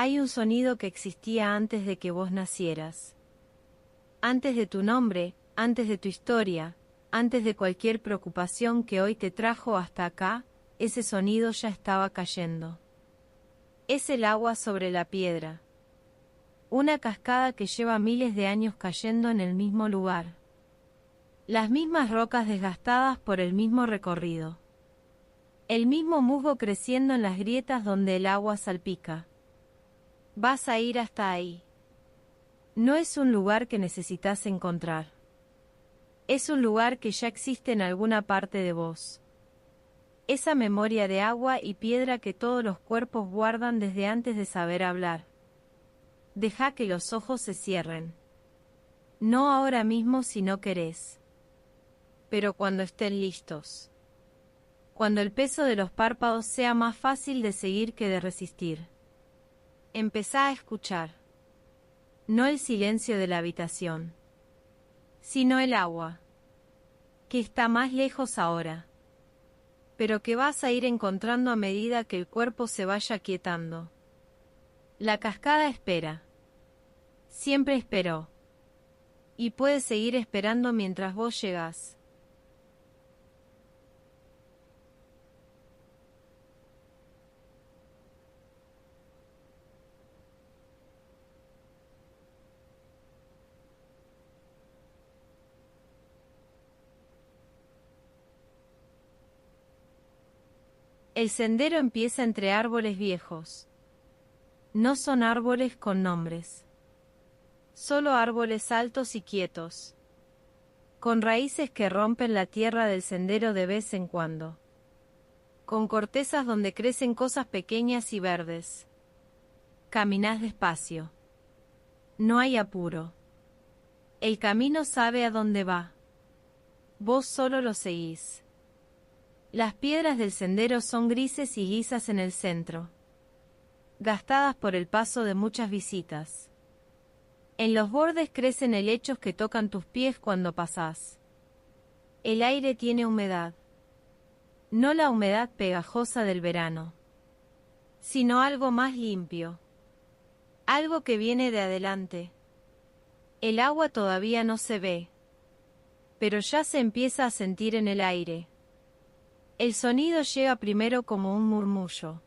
Hay un sonido que existía antes de que vos nacieras. Antes de tu nombre, antes de tu historia, antes de cualquier preocupación que hoy te trajo hasta acá, ese sonido ya estaba cayendo. Es el agua sobre la piedra. Una cascada que lleva miles de años cayendo en el mismo lugar. Las mismas rocas desgastadas por el mismo recorrido. El mismo musgo creciendo en las grietas donde el agua salpica. Vas a ir hasta ahí. No es un lugar que necesitas encontrar. Es un lugar que ya existe en alguna parte de vos. Esa memoria de agua y piedra que todos los cuerpos guardan desde antes de saber hablar. Deja que los ojos se cierren. No ahora mismo si no querés. Pero cuando estén listos. Cuando el peso de los párpados sea más fácil de seguir que de resistir. Empezá a escuchar. No el silencio de la habitación, sino el agua, que está más lejos ahora, pero que vas a ir encontrando a medida que el cuerpo se vaya quietando. La cascada espera. Siempre esperó. Y puede seguir esperando mientras vos llegás. El sendero empieza entre árboles viejos. No son árboles con nombres. Solo árboles altos y quietos. Con raíces que rompen la tierra del sendero de vez en cuando. Con cortezas donde crecen cosas pequeñas y verdes. Caminás despacio. No hay apuro. El camino sabe a dónde va. Vos solo lo seguís. Las piedras del sendero son grises y lisas en el centro, gastadas por el paso de muchas visitas. En los bordes crecen helechos que tocan tus pies cuando pasás. El aire tiene humedad. No la humedad pegajosa del verano, sino algo más limpio. Algo que viene de adelante. El agua todavía no se ve, pero ya se empieza a sentir en el aire. El sonido llega primero como un murmullo,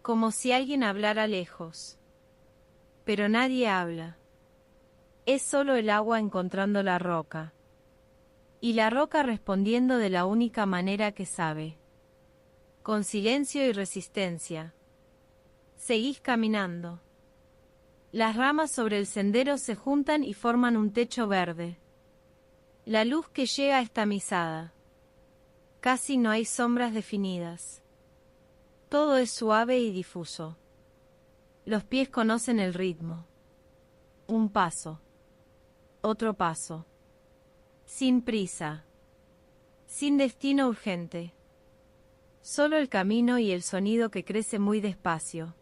como si alguien hablara lejos. Pero nadie habla. Es solo el agua encontrando la roca. Y la roca respondiendo de la única manera que sabe. Con silencio y resistencia. Seguís caminando. Las ramas sobre el sendero se juntan y forman un techo verde. La luz que llega es tamizada. Casi no hay sombras definidas. Todo es suave y difuso. Los pies conocen el ritmo. Un paso. Otro paso. Sin prisa. Sin destino urgente. Solo el camino y el sonido que crece muy despacio.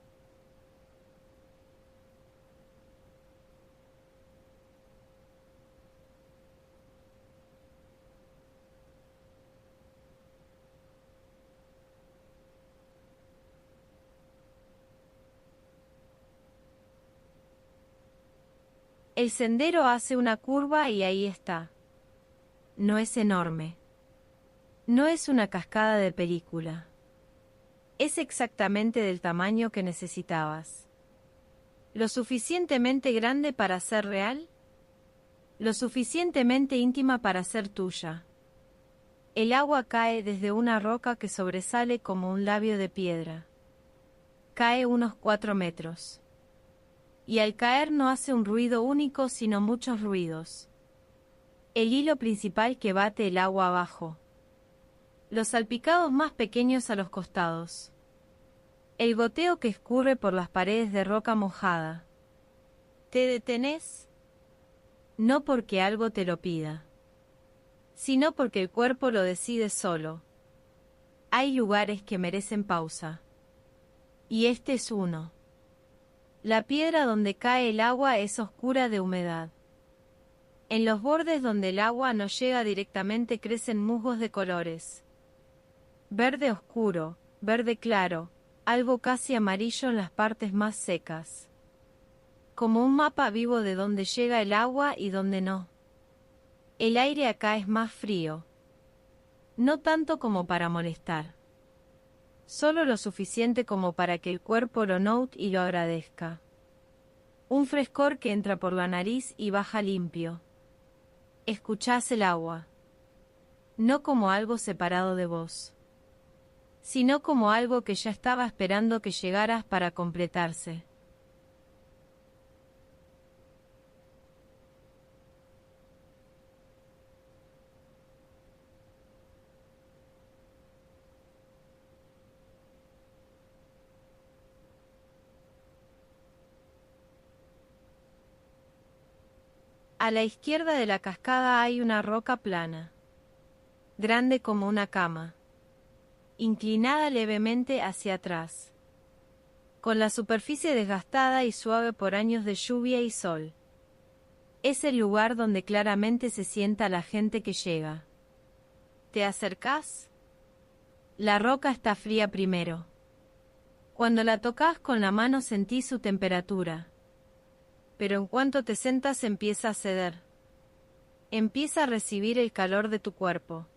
El sendero hace una curva y ahí está. No es enorme. No es una cascada de película. Es exactamente del tamaño que necesitabas. Lo suficientemente grande para ser real. Lo suficientemente íntima para ser tuya. El agua cae desde una roca que sobresale como un labio de piedra. Cae unos 4 metros. Y al caer no hace un ruido único sino muchos ruidos. El hilo principal que bate el agua abajo. Los salpicados más pequeños a los costados. El goteo que escurre por las paredes de roca mojada. ¿Te detenés? No porque algo te lo pida, sino porque el cuerpo lo decide solo. Hay lugares que merecen pausa. Y este es uno. La piedra donde cae el agua es oscura de humedad. En los bordes donde el agua no llega directamente crecen musgos de colores. Verde oscuro, verde claro, algo casi amarillo en las partes más secas. Como un mapa vivo de dónde llega el agua y dónde no. El aire acá es más frío. No tanto como para molestar. Solo lo suficiente como para que el cuerpo lo note y lo agradezca. Un frescor que entra por la nariz y baja limpio. Escuchás el agua. No como algo separado de vos, sino como algo que ya estaba esperando que llegaras para completarse. A la izquierda de la cascada hay una roca plana, grande como una cama, inclinada levemente hacia atrás, con la superficie desgastada y suave por años de lluvia y sol. Es el lugar donde claramente se sienta la gente que llega. ¿Te acercás? La roca está fría primero. Cuando la tocas con la mano sentís su temperatura. Pero en cuanto te sentas empieza a ceder. Empieza a recibir el calor de tu cuerpo.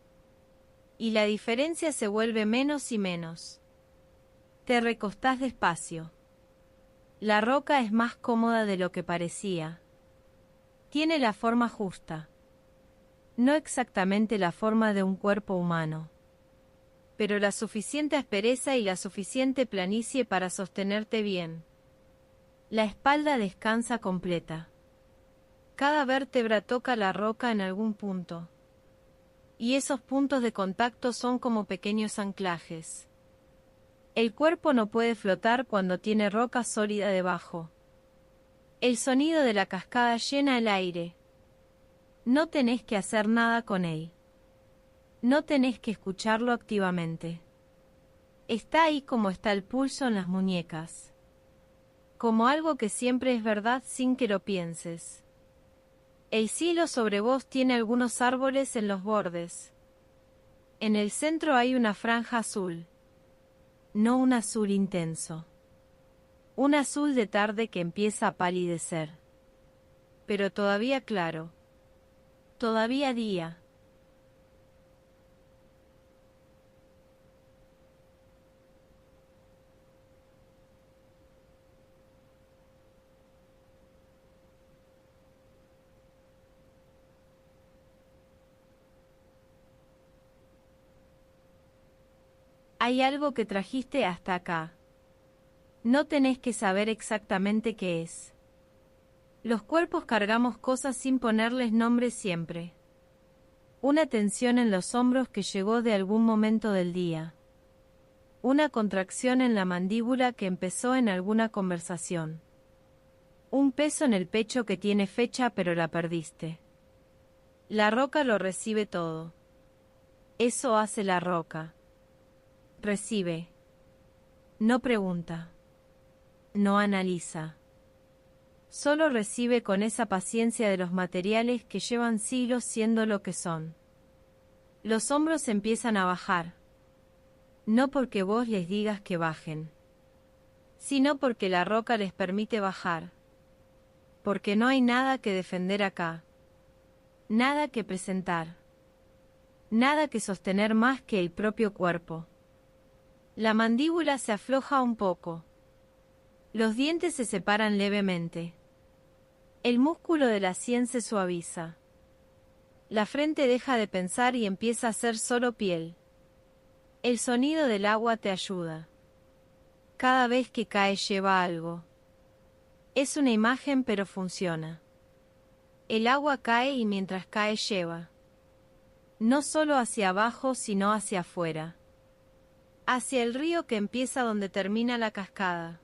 Y la diferencia se vuelve menos y menos. Te recostás despacio. La roca es más cómoda de lo que parecía. Tiene la forma justa. No exactamente la forma de un cuerpo humano, pero la suficiente aspereza y la suficiente planicie para sostenerte bien. La espalda descansa completa. Cada vértebra toca la roca en algún punto. Y esos puntos de contacto son como pequeños anclajes. El cuerpo no puede flotar cuando tiene roca sólida debajo. El sonido de la cascada llena el aire. No tenés que hacer nada con él. No tenés que escucharlo activamente. Está ahí como está el pulso en las muñecas. Como algo que siempre es verdad sin que lo pienses. El cielo sobre vos tiene algunos árboles en los bordes. En el centro hay una franja azul. No un azul intenso. Un azul de tarde que empieza a palidecer. Pero todavía claro. Todavía día. Hay algo que trajiste hasta acá. No tenés que saber exactamente qué es. Los cuerpos cargamos cosas sin ponerles nombre siempre. Una tensión en los hombros que llegó de algún momento del día. Una contracción en la mandíbula que empezó en alguna conversación. Un peso en el pecho que tiene fecha pero la perdiste. La roca lo recibe todo. Eso hace la roca. Recibe. No pregunta. No analiza. Solo recibe con esa paciencia de los materiales que llevan siglos siendo lo que son. Los hombros empiezan a bajar. No porque vos les digas que bajen, sino porque la roca les permite bajar. Porque no hay nada que defender acá. Nada que presentar. Nada que sostener más que el propio cuerpo. La mandíbula se afloja un poco. Los dientes se separan levemente. El músculo de la sien se suaviza. La frente deja de pensar y empieza a ser solo piel. El sonido del agua te ayuda. Cada vez que cae lleva algo. Es una imagen pero funciona. El agua cae y mientras cae lleva. No solo hacia abajo sino hacia afuera. Hacia el río que empieza donde termina la cascada.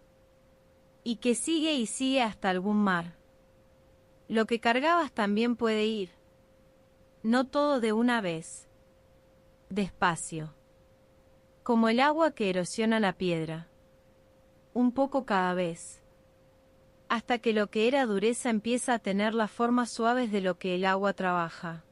Y que sigue y sigue hasta algún mar. Lo que cargabas también puede ir. No todo de una vez. Despacio. Como el agua que erosiona la piedra. Un poco cada vez. Hasta que lo que era dureza empieza a tener las formas suaves de lo que el agua trabaja.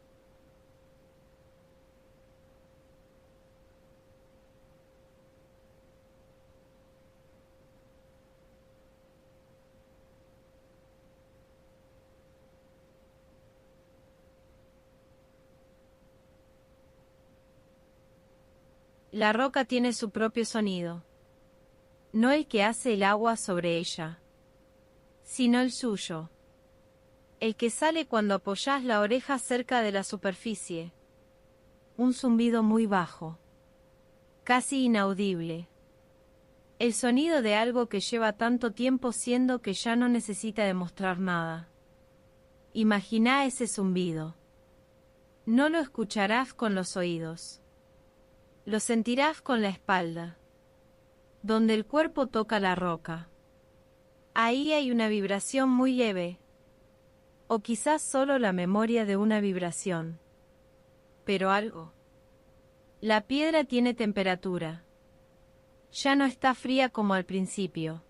La roca tiene su propio sonido. No el que hace el agua sobre ella, sino el suyo. El que sale cuando apoyas la oreja cerca de la superficie. Un zumbido muy bajo, casi inaudible. El sonido de algo que lleva tanto tiempo siendo que ya no necesita demostrar nada. Imagina ese zumbido. No lo escucharás con los oídos. Lo sentirás con la espalda, donde el cuerpo toca la roca. Ahí hay una vibración muy leve, o quizás solo la memoria de una vibración. Pero algo. La piedra tiene temperatura. Ya no está fría como al principio.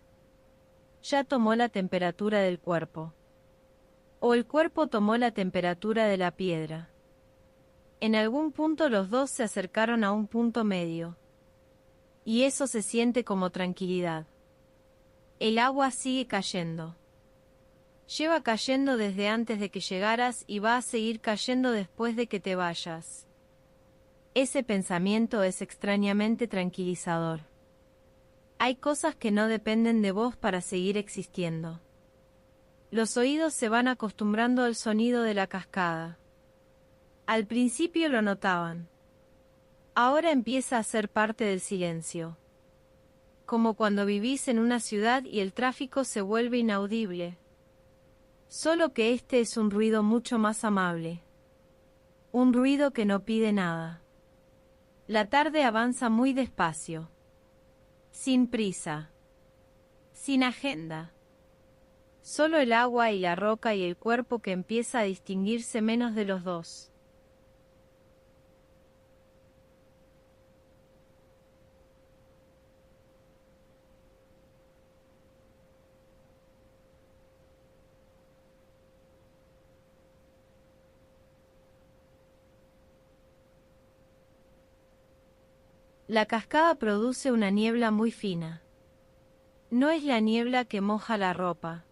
Ya tomó la temperatura del cuerpo. O el cuerpo tomó la temperatura de la piedra. En algún punto los dos se acercaron a un punto medio. Y eso se siente como tranquilidad. El agua sigue cayendo. Lleva cayendo desde antes de que llegaras y va a seguir cayendo después de que te vayas. Ese pensamiento es extrañamente tranquilizador. Hay cosas que no dependen de vos para seguir existiendo. Los oídos se van acostumbrando al sonido de la cascada. Al principio lo notaban. Ahora empieza a ser parte del silencio. Como cuando vivís en una ciudad y el tráfico se vuelve inaudible. Solo que este es un ruido mucho más amable. Un ruido que no pide nada. La tarde avanza muy despacio. Sin prisa. Sin agenda. Solo el agua y la roca y el cuerpo que empieza a distinguirse menos de los dos. La cascada produce una niebla muy fina. No es la niebla que moja la ropa.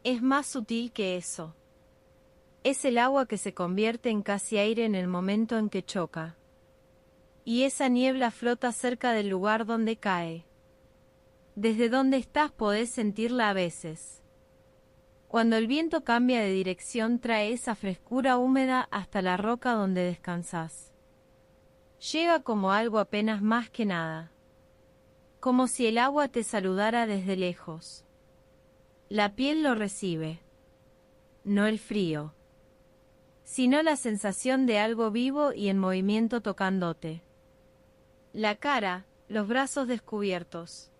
Es más sutil que eso. Es el agua que se convierte en casi aire en el momento en que choca. Y esa niebla flota cerca del lugar donde cae. Desde donde estás podés sentirla a veces. Cuando el viento cambia de dirección trae esa frescura húmeda hasta la roca donde descansás. Llega como algo apenas más que nada. Como si el agua te saludara desde lejos. La piel lo recibe. No el frío. Sino la sensación de algo vivo y en movimiento tocándote. La cara, los brazos descubiertos.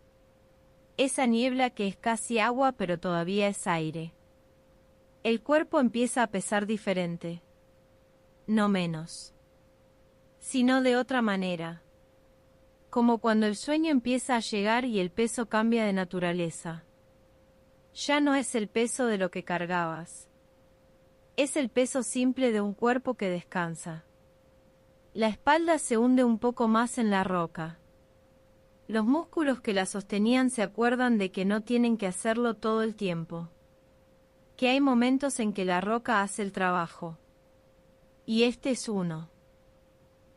Esa niebla que es casi agua pero todavía es aire. El cuerpo empieza a pesar diferente. No menos. Sino de otra manera. Como cuando el sueño empieza a llegar y el peso cambia de naturaleza. Ya no es el peso de lo que cargabas. Es el peso simple de un cuerpo que descansa. La espalda se hunde un poco más en la roca. Los músculos que la sostenían se acuerdan de que no tienen que hacerlo todo el tiempo. Que hay momentos en que la roca hace el trabajo. Y este es uno.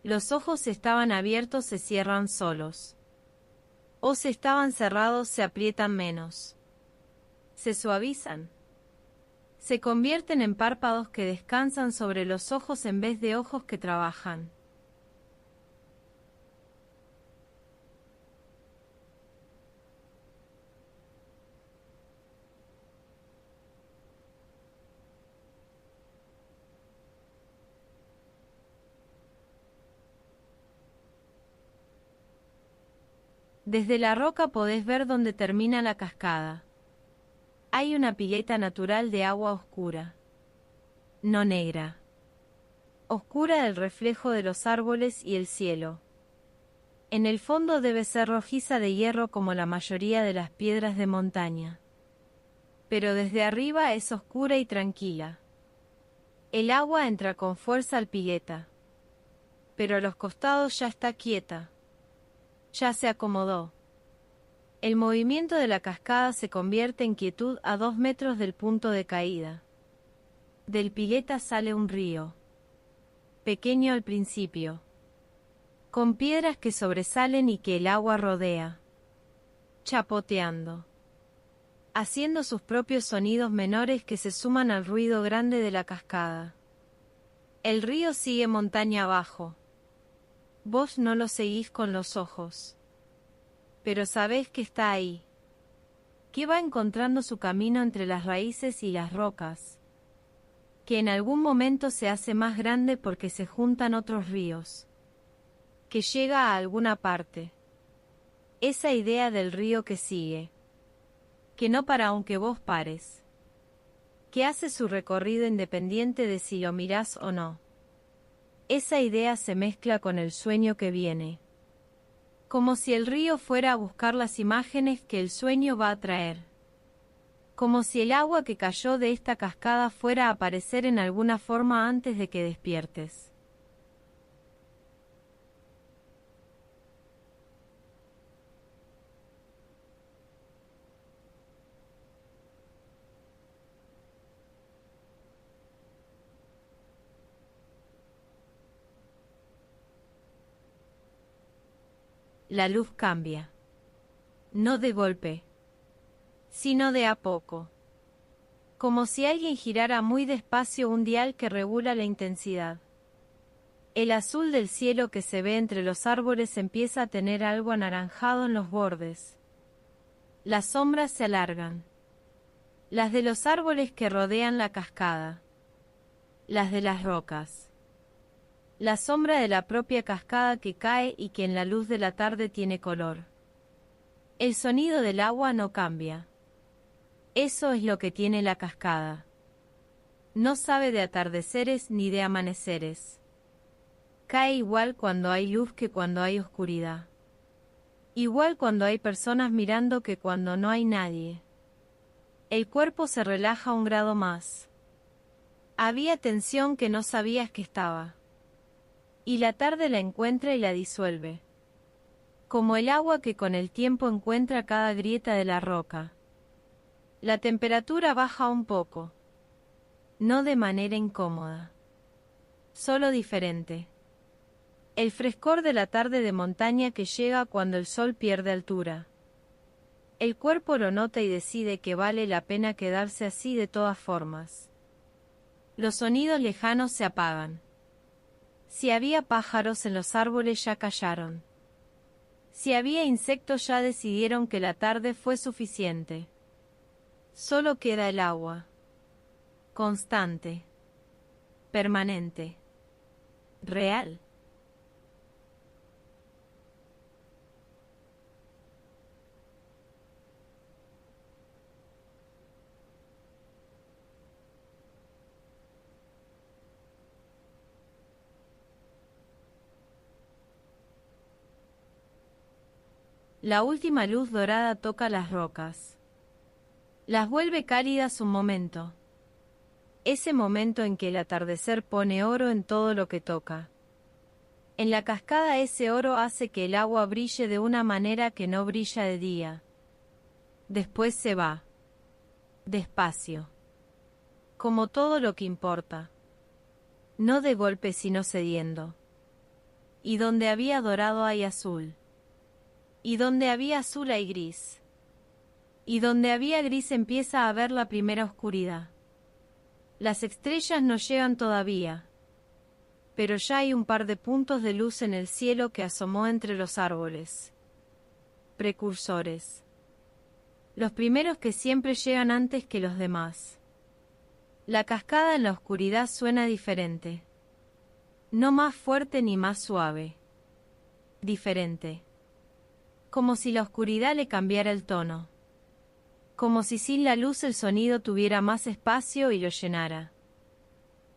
Los ojos estaban abiertos, se cierran solos. O si estaban cerrados, se aprietan menos. Se suavizan. Se convierten en párpados que descansan sobre los ojos en vez de ojos que trabajan. Desde la roca podés ver dónde termina la cascada. Hay una pileta natural de agua oscura. No negra. Oscura del reflejo de los árboles y el cielo. En el fondo debe ser rojiza de hierro como la mayoría de las piedras de montaña. Pero desde arriba es oscura y tranquila. El agua entra con fuerza al pileta. Pero a los costados ya está quieta. Ya se acomodó. El movimiento de la cascada se convierte en quietud a 2 metros del punto de caída. Del pileta sale un río. Pequeño al principio. con piedras que sobresalen y que el agua rodea, chapoteando, haciendo sus propios sonidos menores que se suman al ruido grande de la cascada. El río sigue montaña abajo. Vos no lo seguís con los ojos, pero sabés que está ahí, que va encontrando su camino entre las raíces y las rocas, que en algún momento se hace más grande porque se juntan otros ríos, que llega a alguna parte. Esa idea del río que sigue, que no para aunque vos pares, que hace su recorrido independiente de si lo mirás o no. Esa idea se mezcla con el sueño que viene, como si el río fuera a buscar las imágenes que el sueño va a traer, como si el agua que cayó de esta cascada fuera a aparecer en alguna forma antes de que despiertes. La luz cambia, no de golpe, sino de a poco, como si alguien girara muy despacio un dial que regula la intensidad. El azul del cielo que se ve entre los árboles empieza a tener algo anaranjado en los bordes. Las sombras se alargan, las de los árboles que rodean la cascada, las de las rocas. La sombra de la propia cascada que cae y que en la luz de la tarde tiene color. El sonido del agua no cambia. Eso es lo que tiene la cascada. No sabe de atardeceres ni de amaneceres. Cae igual cuando hay luz que cuando hay oscuridad. Igual cuando hay personas mirando que cuando no hay nadie. El cuerpo se relaja un grado más. Había tensión que no sabías que estaba. Y la tarde la encuentra y la disuelve. Como el agua que con el tiempo encuentra cada grieta de la roca. La temperatura baja un poco. No de manera incómoda. Solo diferente. El frescor de la tarde de montaña que llega cuando el sol pierde altura. El cuerpo lo nota y decide que vale la pena quedarse así de todas formas. Los sonidos lejanos se apagan. Si había pájaros en los árboles ya callaron. Si había insectos ya decidieron que la tarde fue suficiente. Solo queda el agua. Constante. Permanente. Real. La última luz dorada toca las rocas. Las vuelve cálidas un momento. Ese momento en que el atardecer pone oro en todo lo que toca. En la cascada ese oro hace que el agua brille de una manera que no brilla de día. Después se va. Despacio. Como todo lo que importa. No de golpe sino cediendo. Y donde había dorado hay azul. Y donde había azul hay gris. Y donde había gris empieza a haber la primera oscuridad. Las estrellas no llegan todavía. Pero ya hay un par de puntos de luz en el cielo que asomó entre los árboles. Precursores. Los primeros que siempre llegan antes que los demás. La cascada en la oscuridad suena diferente. No más fuerte ni más suave. Diferente. Como si la oscuridad le cambiara el tono. Como si sin la luz el sonido tuviera más espacio y lo llenara.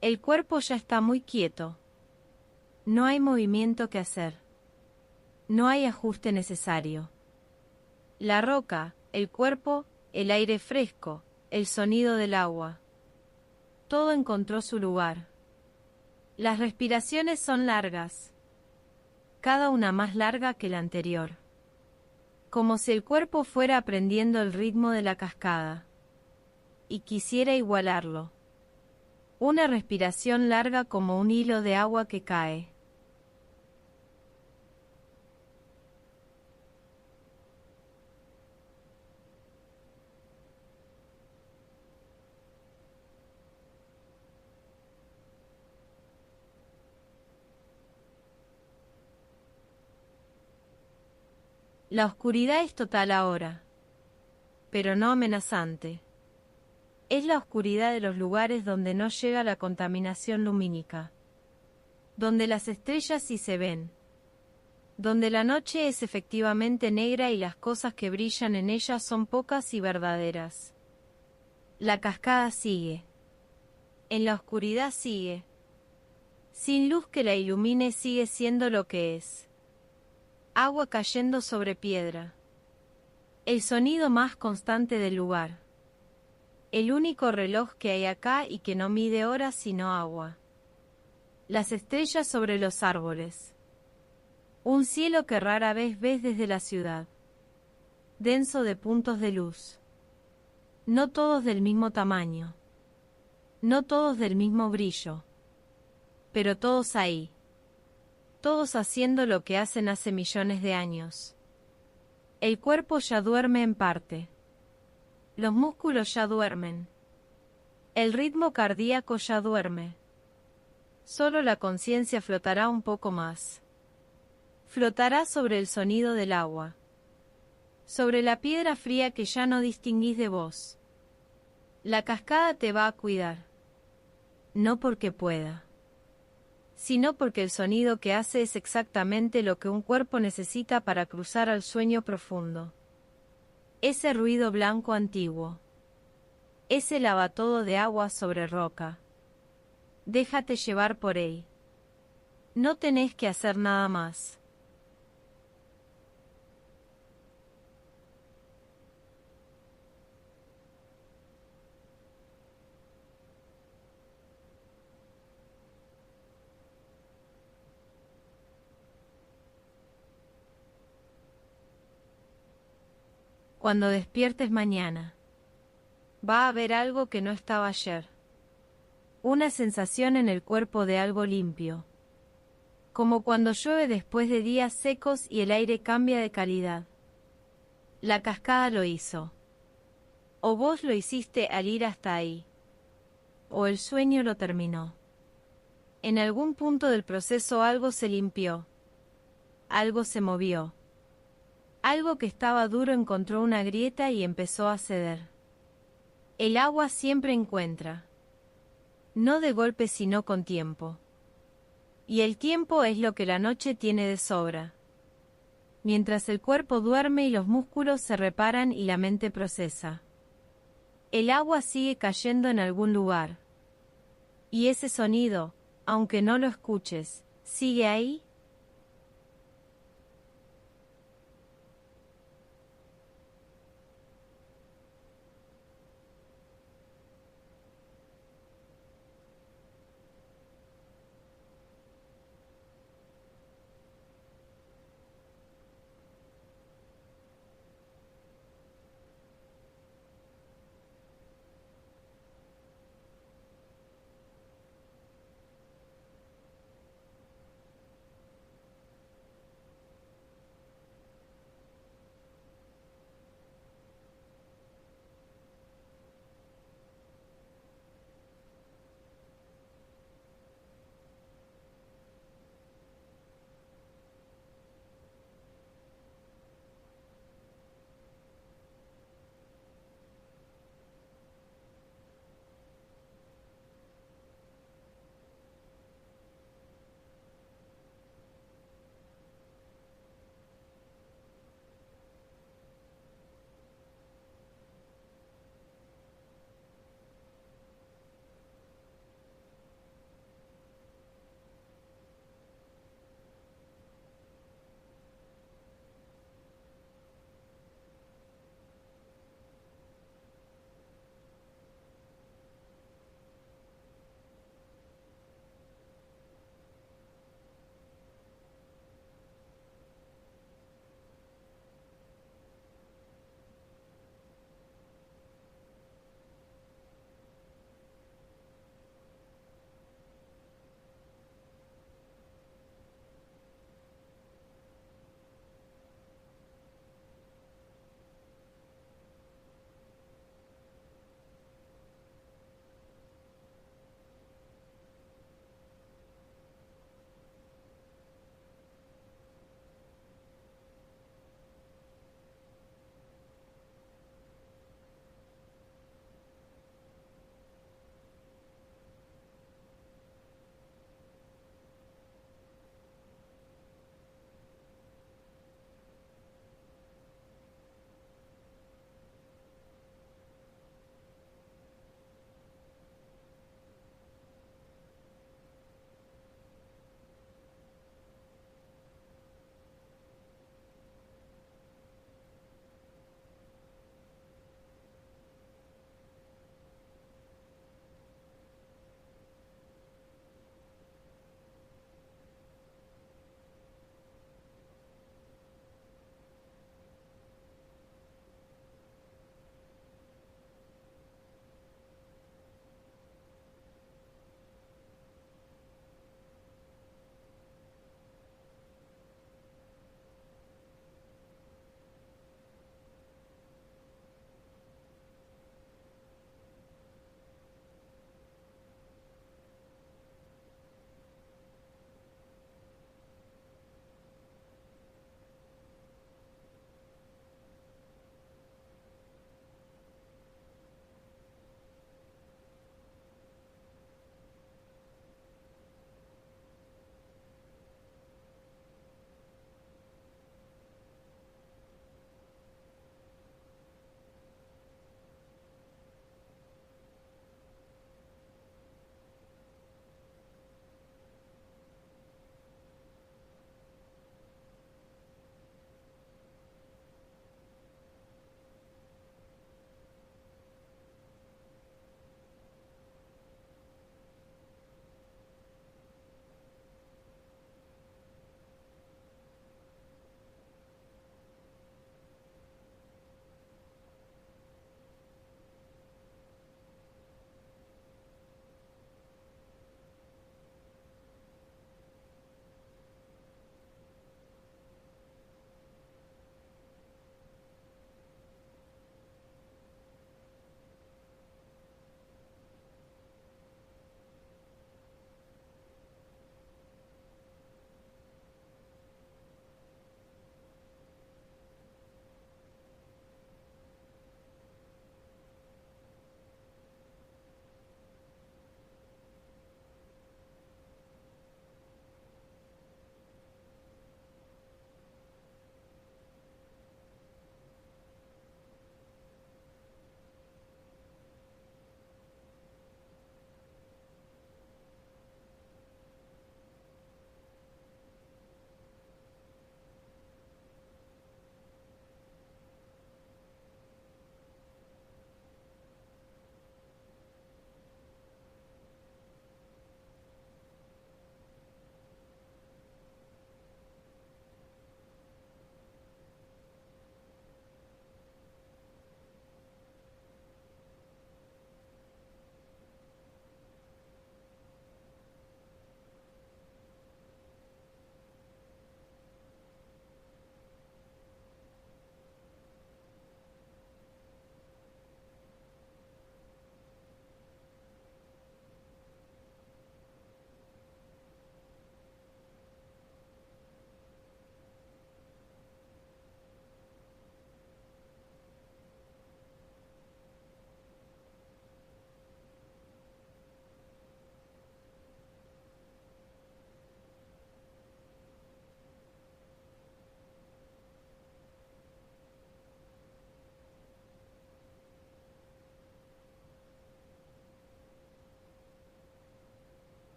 El cuerpo ya está muy quieto. No hay movimiento que hacer. No hay ajuste necesario. La roca, el cuerpo, el aire fresco, el sonido del agua. Todo encontró su lugar. Las respiraciones son largas. Cada una más larga que la anterior. Como si el cuerpo fuera aprendiendo el ritmo de la cascada. Y quisiera igualarlo. Una respiración larga como un hilo de agua que cae. La oscuridad es total ahora, pero no amenazante. Es la oscuridad de los lugares donde no llega la contaminación lumínica, donde las estrellas sí se ven, donde la noche es efectivamente negra y las cosas que brillan en ella son pocas y verdaderas. La cascada sigue. En la oscuridad sigue. Sin luz que la ilumine sigue siendo lo que es. Agua cayendo sobre piedra. El sonido más constante del lugar. El único reloj que hay acá y que no mide horas sino agua. Las estrellas sobre los árboles. Un cielo que rara vez ves desde la ciudad. Denso de puntos de luz. No todos del mismo tamaño. No todos del mismo brillo. Pero todos ahí. Todos haciendo lo que hacen hace millones de años. El cuerpo ya duerme en parte. Los músculos ya duermen. El ritmo cardíaco ya duerme. Solo la conciencia flotará un poco más. Flotará sobre el sonido del agua. Sobre la piedra fría que ya no distinguís de vos. La cascada te va a cuidar. No porque pueda, sino porque el sonido que hace es exactamente lo que un cuerpo necesita para cruzar al sueño profundo. Ese ruido blanco antiguo. Ese lavatodo de agua sobre roca. Déjate llevar por él. No tenés que hacer nada más. Cuando despiertes mañana, va a haber algo que no estaba ayer. Una sensación en el cuerpo de algo limpio. Como cuando llueve después de días secos y el aire cambia de calidad. La cascada lo hizo. O vos lo hiciste al ir hasta ahí. O el sueño lo terminó. En algún punto del proceso algo se limpió. Algo se movió. Algo que estaba duro encontró una grieta y empezó a ceder. El agua siempre encuentra. No de golpe sino con tiempo. Y el tiempo es lo que la noche tiene de sobra. Mientras el cuerpo duerme y los músculos se reparan y la mente procesa. El agua sigue cayendo en algún lugar. Y ese sonido, aunque no lo escuches, sigue ahí,